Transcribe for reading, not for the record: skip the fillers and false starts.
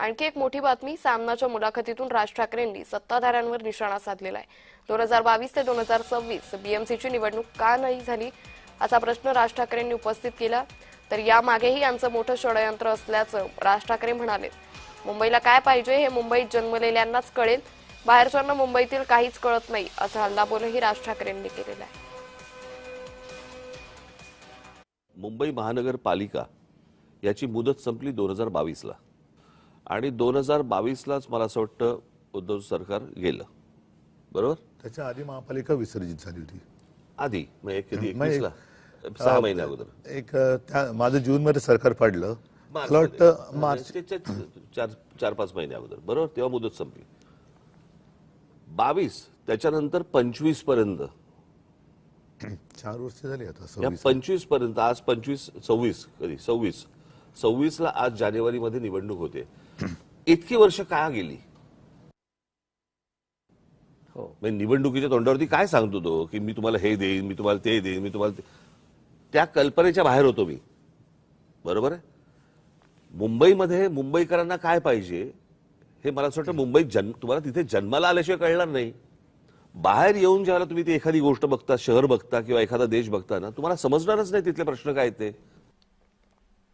आणखी एक मोठी बातमी, सामनाच्या मुलाखतीतून राज ठाकरेंनी सत्ताधाऱ्यांवर निशाणा साधलेला आहे. 2022 ते 2026 बीएमसीची निवडणूक का नाही झाली असा प्रश्न राज ठाकरेंनी उपस्थित केला. तर यामागेही यांचं मोठं षडयंत्र असल्याचं राज ठाकरे म्हणाले. मुंबईला काय पाहिजे हे मुंबईत जन्मलेल्यांनाच कळेल, बाहेरच्यांना मुंबईतील काहीच कळत नाही असं हल्लाबोलही राज ठाकरेंनी केलेला आहे. मुंबई महानगरपालिका याची मुदत संपली 2022ला आणि 2022लाच मला असं वाटतं उद्धव सरकार गेलं, बरोबर. त्याच्या आधी महापालिका विसर्जित झाली होती. आधी म्हणजे कधी 21ला 6 महिन्या अगोदर माझं जून मध्ये सरकार पडलं, मला वाटतं मार्च 4-5 महिन्या अगोदर, बरोबर. तेव्हा मुदत संपली. 22 त्याच्यानंतर 25 पर्यंत 4 वर्ष झाली आता. या 25 पर्यंत आज 26 कधी 26ला आज जानेवारीमध्ये निवडणूक होते. इतकी वर्ष का गेली? हो, म्हणजे निवडणुकीच्या तोंडावरती काय सांगतो तो की मी तुम्हाला हे देईन, मी तुम्हाला ते देईन, मी तुम्हाला त्या कल्पनेच्या बाहेर होतो मी, बरोबर आहे. मुंबईमध्ये मुंबईकरांना काय पाहिजे हे मला असं वाटतं मुंबईत तुम्हाला तिथे जन्माला आल्याशिवाय कळणार नाही. बाहेर येऊन ज्यावेळेला तुम्ही ती एखादी गोष्ट बघता, शहर बघता किंवा एखादा देश बघता ना, तुम्हाला समजणारच नाही तिथले प्रश्न काय ते.